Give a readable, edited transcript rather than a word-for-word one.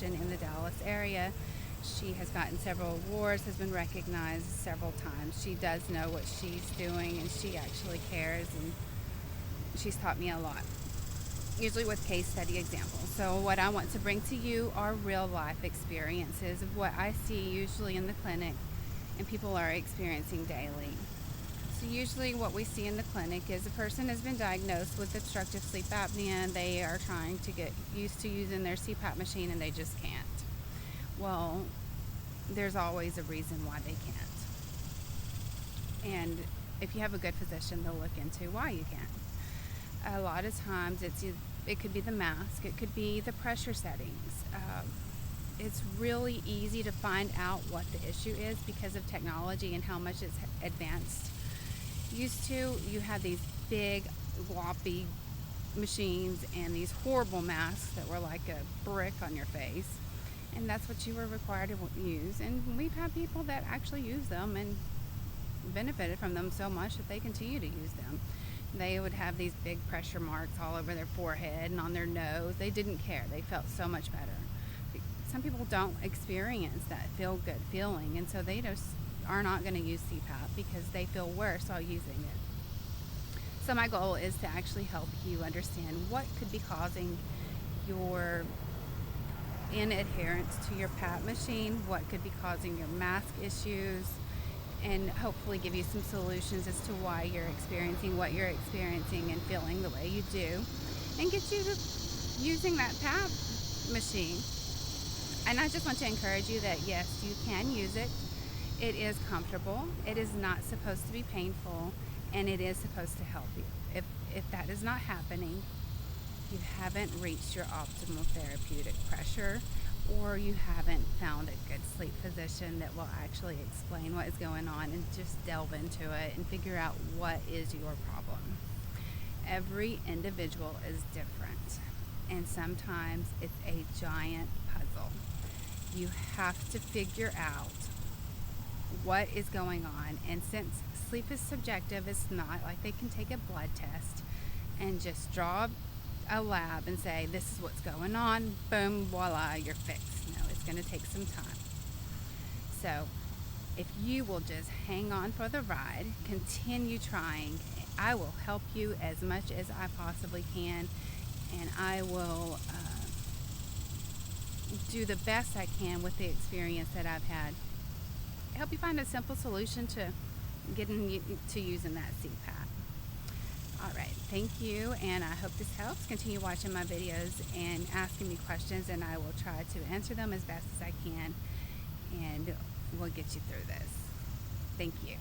in the Dallas area. She has gotten several awards, has been recognized several times. She does know what she's doing, and she actually cares, and she's taught me a lot, usually with case study examples. So what I want to bring to you are real life experiences of what I see usually in the clinic and people are experiencing daily. So usually what we see in the clinic is a person has been diagnosed with obstructive sleep apnea, and they are trying to get used to using their CPAP machine and they just can't. Well, there's always a reason why they can't. And if you have a good physician, they'll look into why you can't. A lot of times it could be the mask, it could be the pressure settings. It's really easy to find out what the issue is because of technology and how much it's advanced. Used to, you had these big gloppy machines and these horrible masks that were like a brick on your face, and that's what you were required to use. And we've had people that actually use them and benefited from them so much that they continue to use them. They would have these big pressure marks all over their forehead and on their nose. They didn't care. They felt so much better. Some people don't experience that feel good feeling, and so they just are not going to use CPAP because they feel worse while using it. So my goal is to actually help you understand what could be causing your inadherence to your PAP machine, what could be causing your mask issues, and hopefully give you some solutions as to why you're experiencing what you're experiencing and feeling the way you do, and get you to using that PAP machine. And I just want to encourage you that yes, you can use it. It is comfortable. It is not supposed to be painful, and it is supposed to help you. If that is not happening, you haven't reached your optimal therapeutic pressure, or you haven't found a good sleep physician that will actually explain what is going on and just delve into it and figure out what is your problem. Every individual is different, and sometimes it's a giant puzzle. You have to figure out what is going on, and since sleep is subjective, it's not like they can take a blood test and just draw a lab and say this is what's going on, boom, voila, you're fixed. No, it's going to take some time. So if you will just hang on for the ride, continue trying, I will help you as much as I possibly can, and I will do the best I can with the experience that I've had. Help you find a simple solution to getting to using that CPAP. All right, thank you, and I hope this helps. Continue watching my videos and asking me questions, and I will try to answer them as best as I can, and we'll get you through this. Thank you.